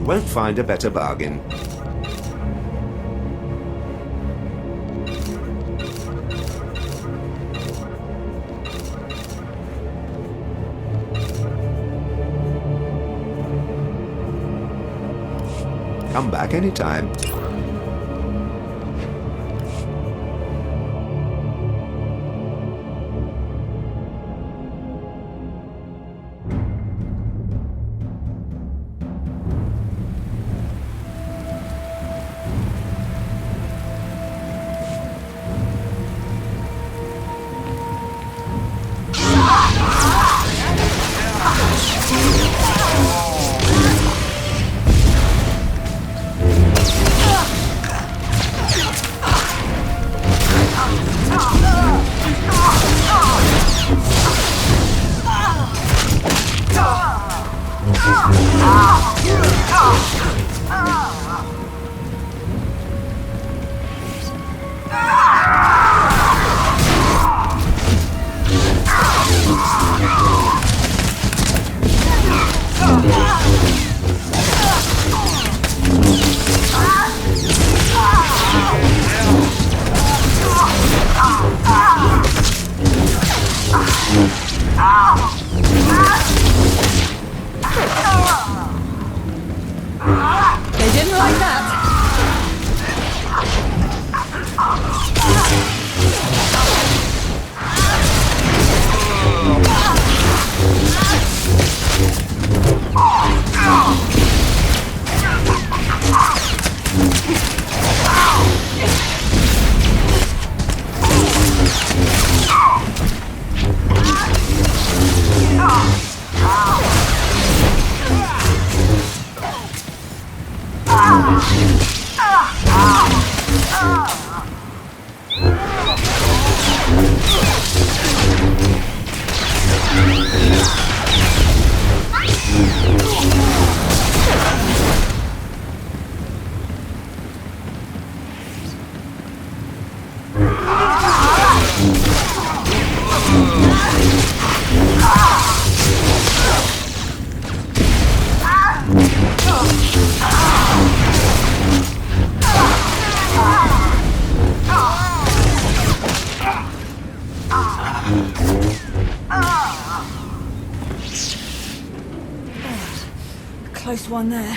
Won't find a better bargain. Come back anytime. They didn't like that. Close one there.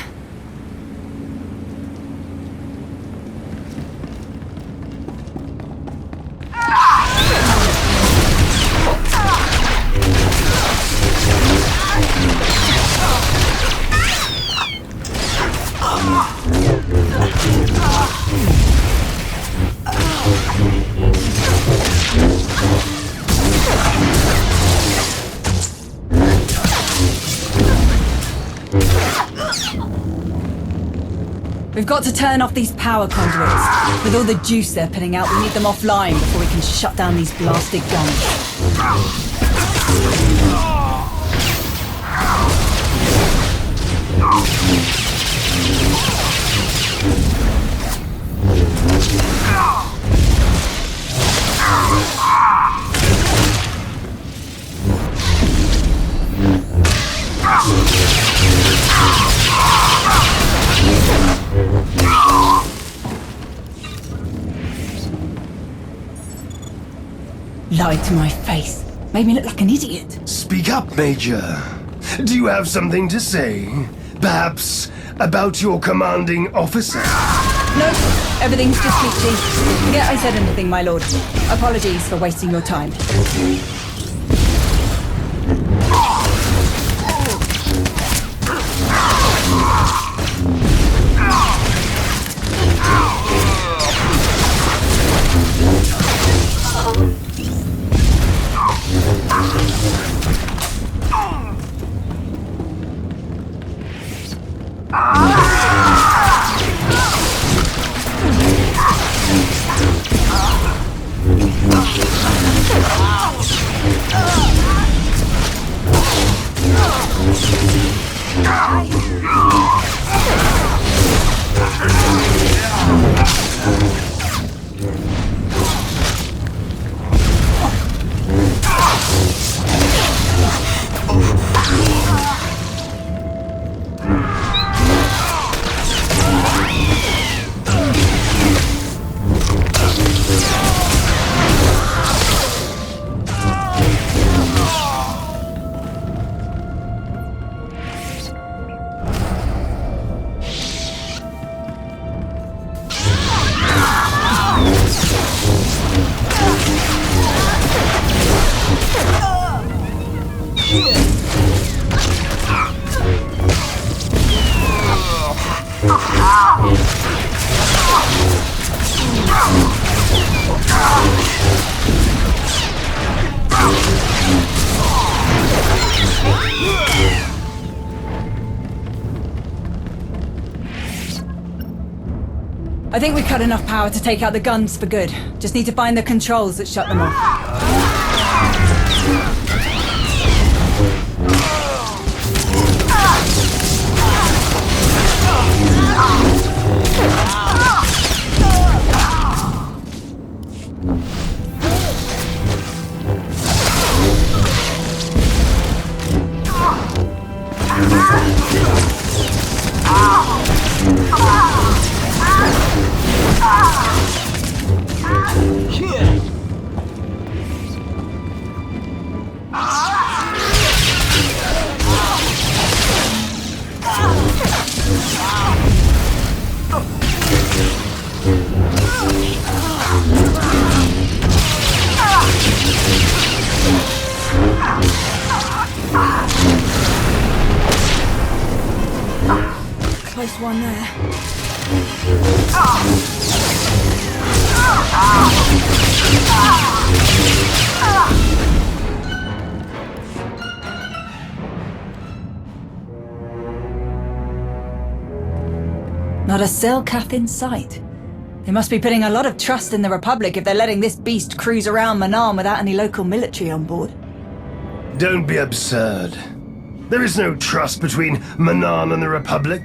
We've got to turn off these power conduits. With all the juice they're putting out, we need them offline before we can shut down these blasted guns. Lied to my face. Made me look like an idiot. Speak up, Major. Do you have something to say? Perhaps about your commanding officer? No, everything's just peachy. Forget I said anything, my lord. Apologies for wasting your time. I think we cut enough power to take out the guns for good. Just need to find the controls that shut them off. Close one there. Not a Selkath in sight. They must be putting a lot of trust in the Republic if they're letting this beast cruise around Manaan without any local military on board. Don't be absurd. There is no trust between Manaan and the Republic.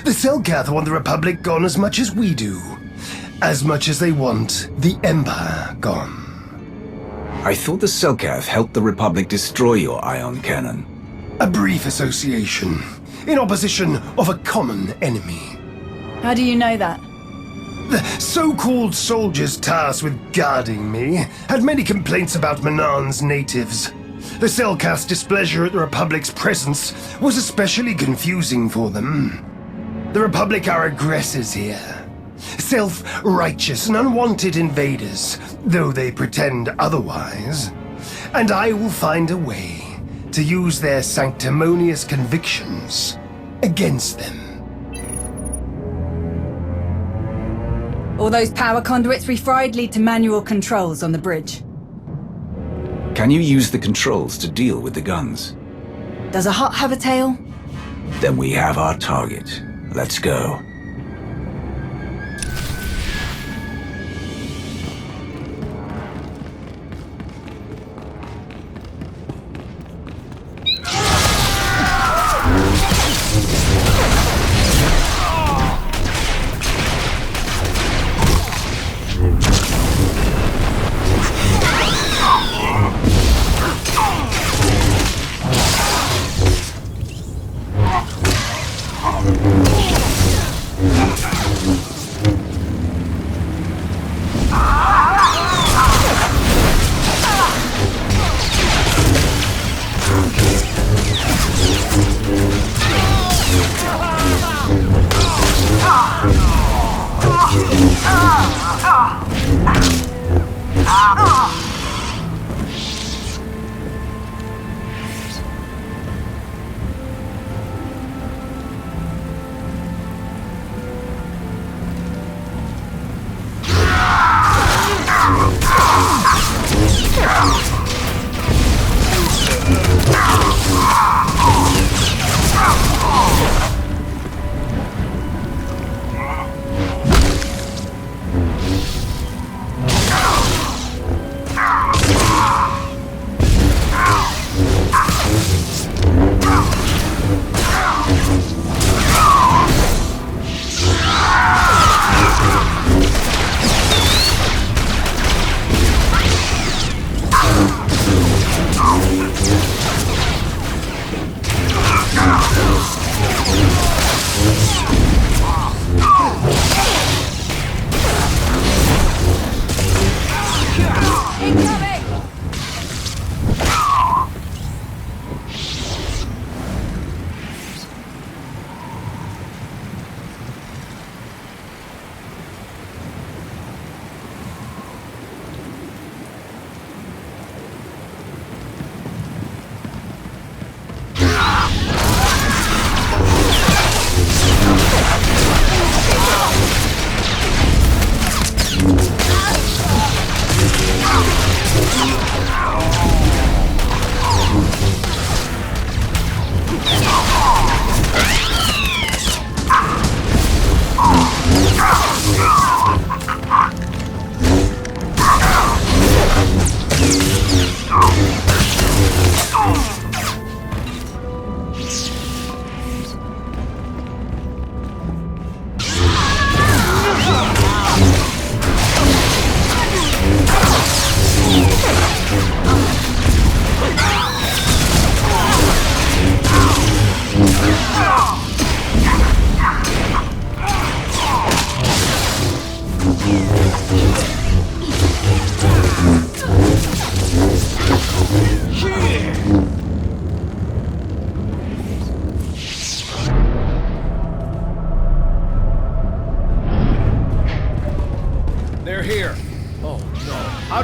The Selkath want the Republic gone as much as we do. As much as they want the Empire gone. I thought the Selkath helped the Republic destroy your ion cannon. A brief association, in opposition of a common enemy. How do you know that? The so-called soldiers tasked with guarding me had many complaints about Manaan's natives. The Selkath's displeasure at the Republic's presence was especially confusing for them. The Republic are aggressors here. Self-righteous and unwanted invaders, though they pretend otherwise. And I will find a way to use their sanctimonious convictions against them. All those power conduits we fried lead to manual controls on the bridge. Can you use the controls to deal with the guns? Does a hut have a tail? Then we have our target. Let's go.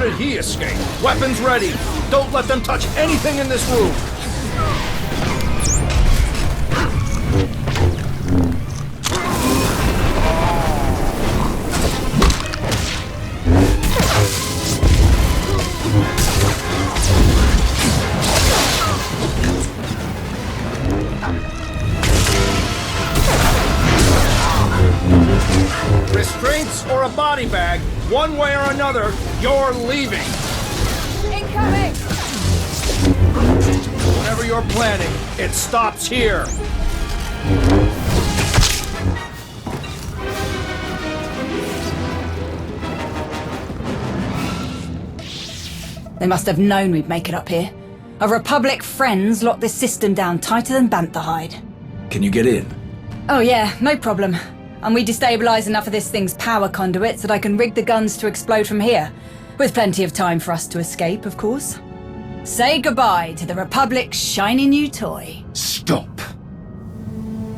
did he escape? Weapons ready! Don't let them touch anything in this room! Restraints or a body bag, one way or another, you're leaving! Incoming! Whatever you're planning, it stops here! They must have known we'd make it up here. Our Republic friends locked this system down tighter than bantha hide. Can you get in? Oh yeah, no problem. And we destabilize enough of this thing's power conduits that I can rig the guns to explode from here. With plenty of time for us to escape, of course. Say goodbye to the Republic's shiny new toy. Stop.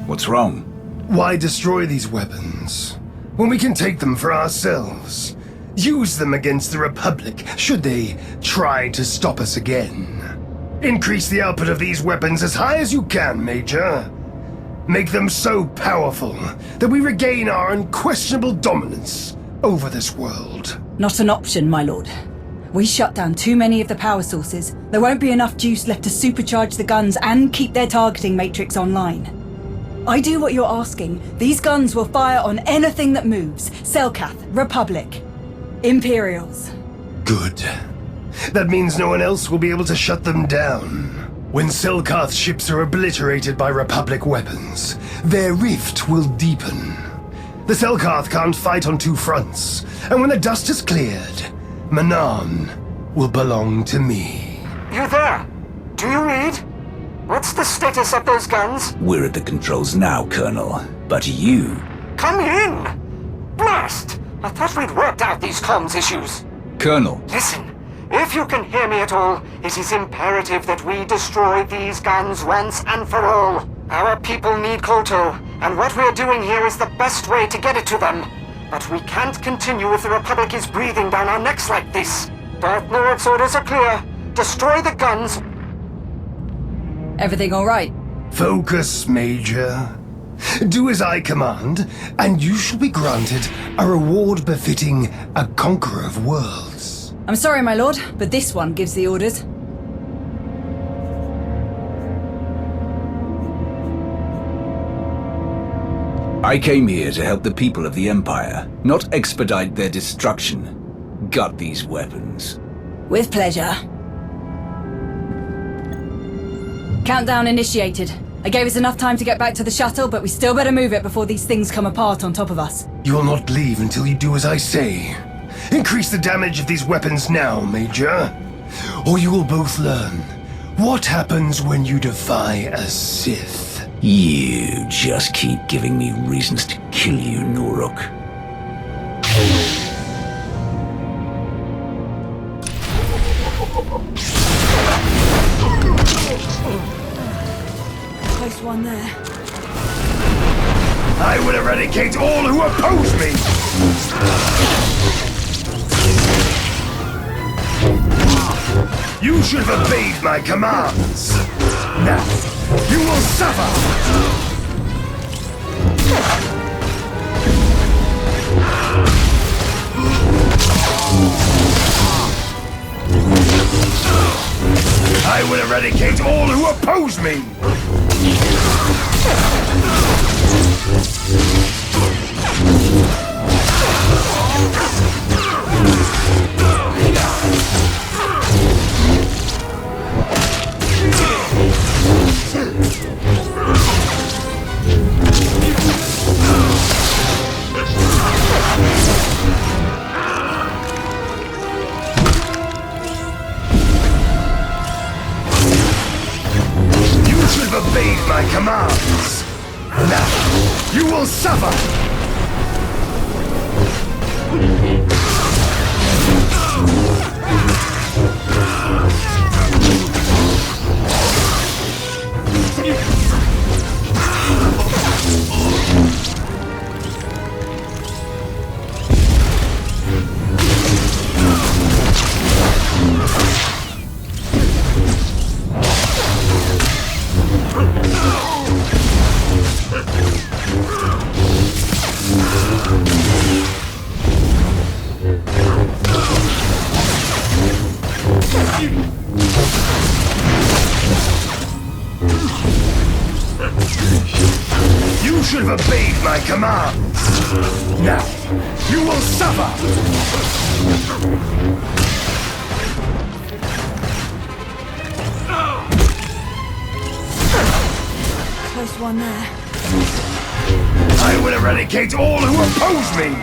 What's wrong? Why destroy these weapons when we can take them for ourselves? Use them against the Republic should they try to stop us again. Increase the output of these weapons as high as you can, Major. Make them so powerful that we regain our unquestionable dominance over this world. Not an option, my lord. We shut down too many of the power sources. There won't be enough juice left to supercharge the guns and keep their targeting matrix online. I do what you're asking. These guns will fire on anything that moves. Selkath, Republic, Imperials. Good. That means no one else will be able to shut them down. When Selkath ships are obliterated by Republic weapons, their rift will deepen. The Selkath can't fight on two fronts, and when the dust is cleared, Manan will belong to me. You there? Do you read? What's the status of those guns? We're at the controls now, Colonel. But you... Come in! Blast! I thought we'd worked out these comms issues. Colonel, Listen, if you can hear me at all, it is imperative that we destroy these guns once and for all. Our people need Kolto, and what we're doing here is the best way to get it to them. But we can't continue if the Republic is breathing down our necks like this. Darth Nurag's orders are clear. Destroy the guns. Everything all right? Focus, Major. Do as I command, and you shall be granted a reward befitting a conqueror of worlds. I'm sorry, my lord, but this one gives the orders. I came here to help the people of the Empire, not expedite their destruction. Got these weapons. With pleasure. Countdown initiated. I gave us enough time to get back to the shuttle, but we still better move it before these things come apart on top of us. You will not leave until you do as I say. Increase the damage of these weapons now, Major. Or you will both learn what happens when you defy a Sith. You just keep giving me reasons to kill you, Nuruk. Close one there. I will eradicate all who oppose me! You should have obeyed my commands. Now, you will suffer! I will eradicate all who oppose me! You should have obeyed my commands. Now, you will suffer! You should have obeyed my commands. Now, you will suffer! Close one there. I will eradicate all who oppose me!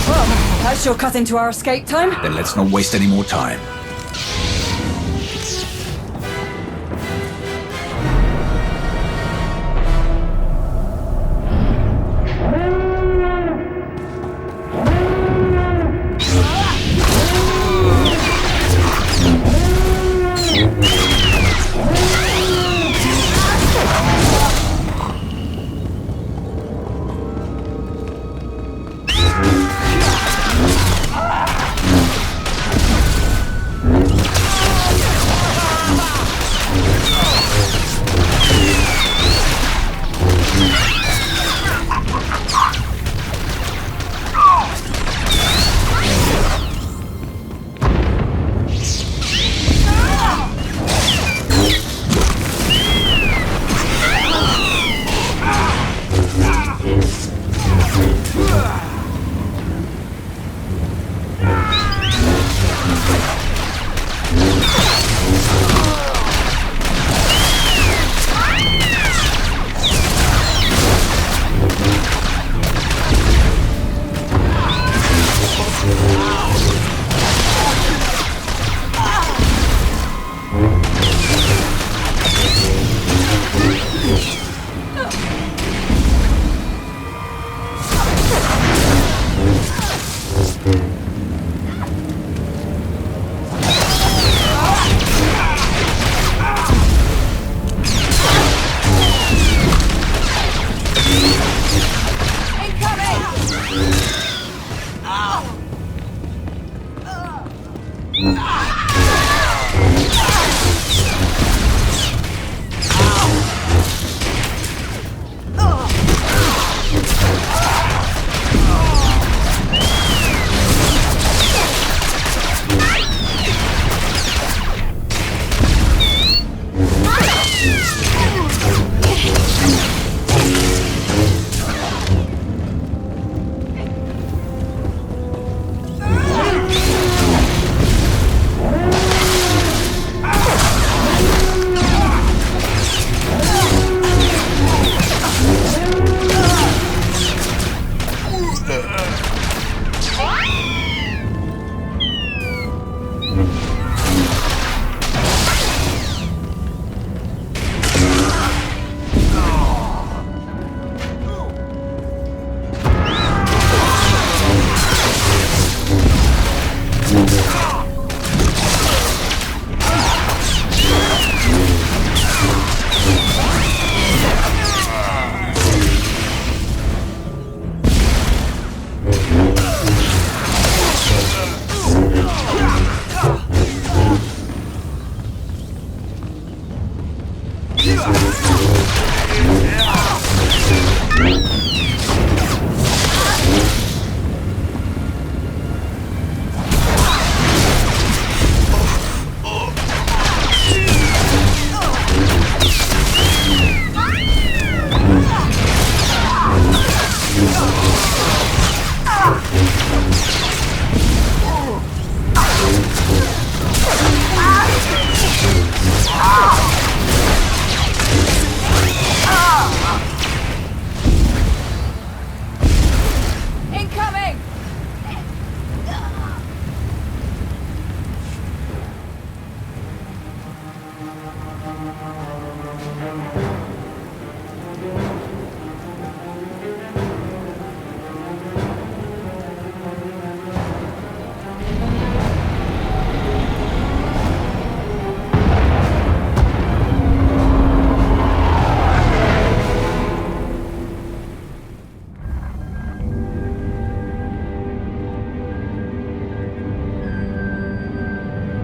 Well, that sure cut into our escape time. Then let's not waste any more time.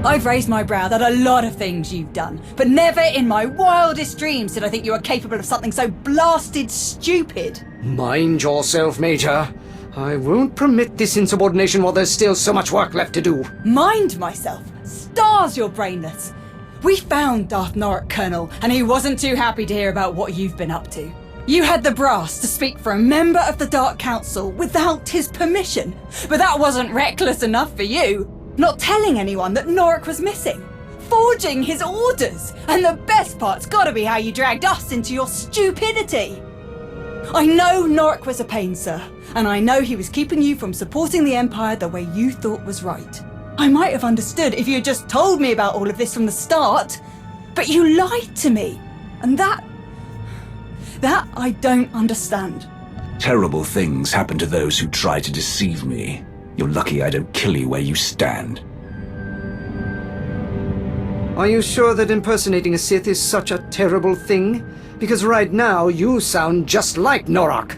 I've raised my brow at a lot of things you've done, but never in my wildest dreams did I think you were capable of something so blasted stupid. Mind yourself, Major. I won't permit this insubordination while there's still so much work left to do. Mind myself. Stars, you're brainless. We found Darth Norok, Colonel, and he wasn't too happy to hear about what you've been up to. You had the brass to speak for a member of the Dark Council without his permission. But that wasn't reckless enough for you. Not telling anyone that Norok was missing. Forging his orders. And the best part's gotta be how you dragged us into your stupidity. I know Norok was a pain, sir. And I know he was keeping you from supporting the Empire the way you thought was right. I might have understood if you had just told me about all of this from the start. But you lied to me. And that I don't understand. Terrible things happen to those who try to deceive me. You're lucky I don't kill you where you stand. Are you sure that impersonating a Sith is such a terrible thing? Because right now, you sound just like Norok.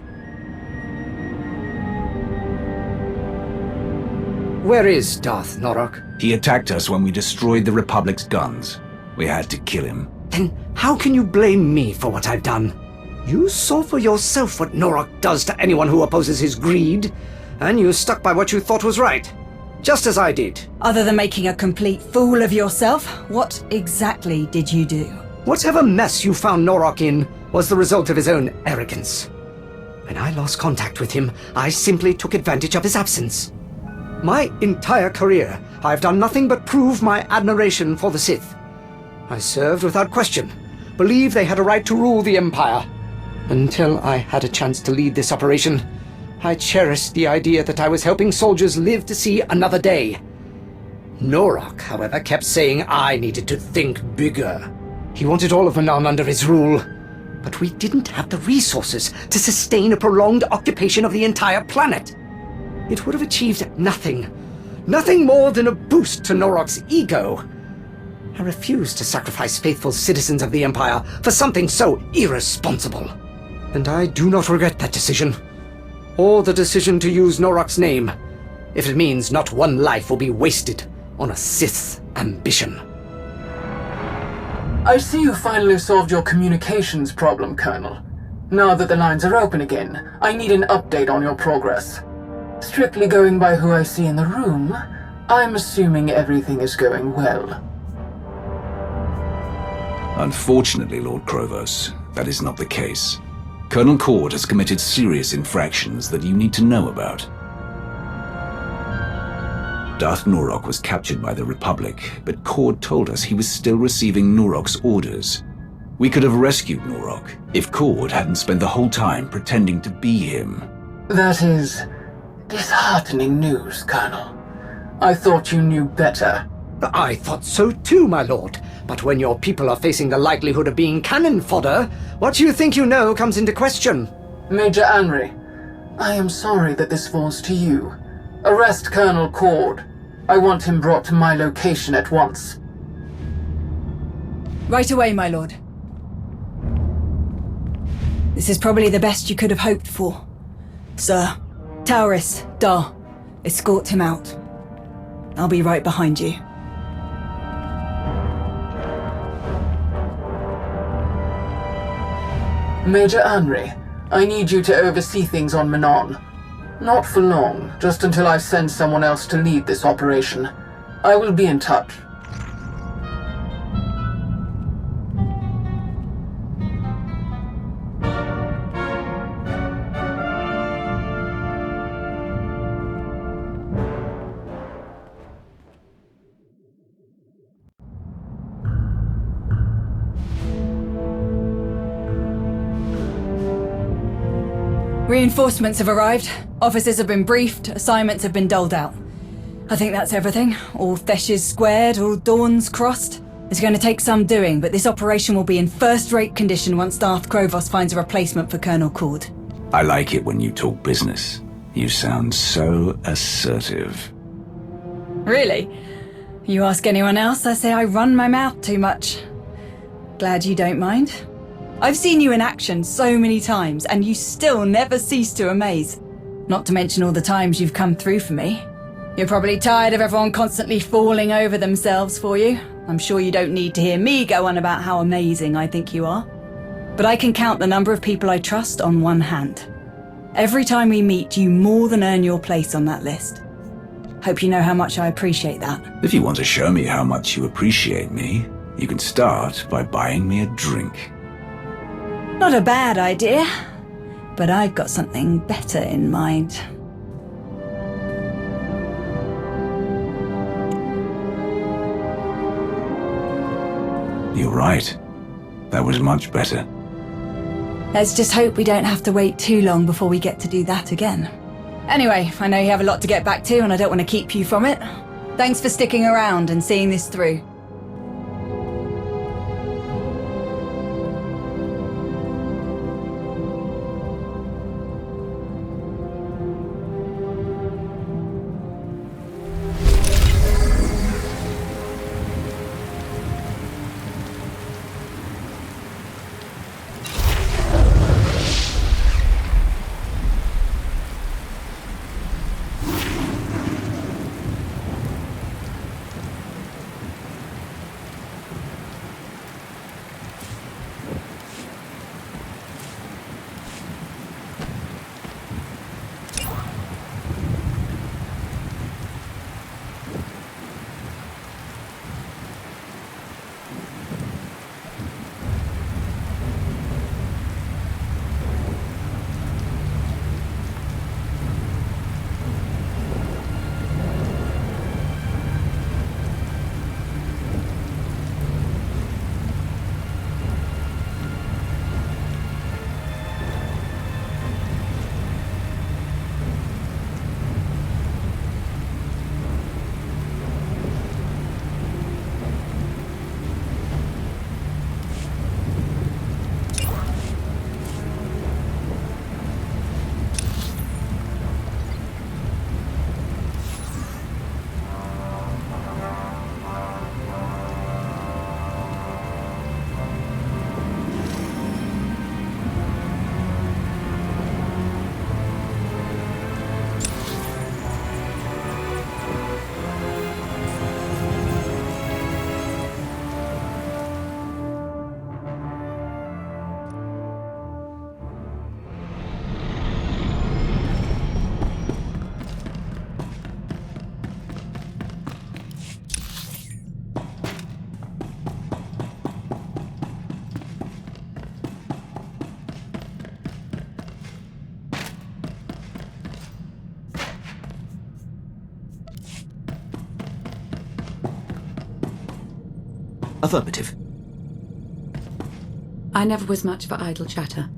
Where is Darth Norok? He attacked us when we destroyed the Republic's guns. We had to kill him. Then how can you blame me for what I've done? You saw for yourself what Norok does to anyone who opposes his greed, and you stuck by what you thought was right. Just as I did. Other than making a complete fool of yourself, what exactly did you do? Whatever mess you found Norok in was the result of his own arrogance. When I lost contact with him, I simply took advantage of his absence. My entire career, I've done nothing but prove my admiration for the Sith. I served without question, believed they had a right to rule the Empire. Until I had a chance to lead this operation, I cherished the idea that I was helping soldiers live to see another day. Norok, however, kept saying I needed to think bigger. He wanted all of Manan under his rule, but we didn't have the resources to sustain a prolonged occupation of the entire planet. It would have achieved nothing. Nothing more than a boost to Norok's ego. I refused to sacrifice faithful citizens of the Empire for something so irresponsible. And I do not regret that decision. Or the decision to use Norok's name, if it means not one life will be wasted on a Sith's ambition. I see you finally solved your communications problem, Colonel. Now that the lines are open again, I need an update on your progress. Strictly going by who I see in the room, I'm assuming everything is going well. Unfortunately, Lord Krovos, that is not the case. Colonel Cord has committed serious infractions that you need to know about. Darth Norok was captured by the Republic, but Cord told us he was still receiving Norok's orders. We could have rescued Norok if Cord hadn't spent the whole time pretending to be him. That is disheartening news, Colonel. I thought you knew better. I thought so too, my lord. But when your people are facing the likelihood of being cannon fodder, what you think you know comes into question. Major Anri, I am sorry that this falls to you. Arrest Colonel Cord. I want him brought to my location at once. Right away, my lord. This is probably the best you could have hoped for. Sir, Tauris, Dar, escort him out. I'll be right behind you. Major Anri, I need you to oversee things on Manon. Not for long, just until I send someone else to lead this operation. I will be in touch. Reinforcements have arrived. Officers have been briefed. Assignments have been doled out. I think that's everything. All Theshes squared, all Dawns crossed. It's going to take some doing, but this operation will be in first-rate condition once Darth Krovos finds a replacement for Colonel Cord. I like it when you talk business. You sound so assertive. Really? You ask anyone else, I say I run my mouth too much. Glad you don't mind. I've seen you in action so many times, and you still never cease to amaze. Not to mention all the times you've come through for me. You're probably tired of everyone constantly falling over themselves for you. I'm sure you don't need to hear me go on about how amazing I think you are. But I can count the number of people I trust on one hand. Every time we meet, you more than earn your place on that list. Hope you know how much I appreciate that. If you want to show me how much you appreciate me, you can start by buying me a drink. Not a bad idea, but I've got something better in mind. You're right. That was much better. Let's just hope we don't have to wait too long before we get to do that again. Anyway, I know you have a lot to get back to and I don't want to keep you from it. Thanks for sticking around and seeing this through. Affirmative. I never was much for idle chatter.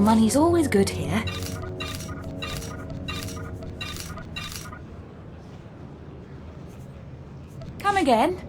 Money's always good here. Come again?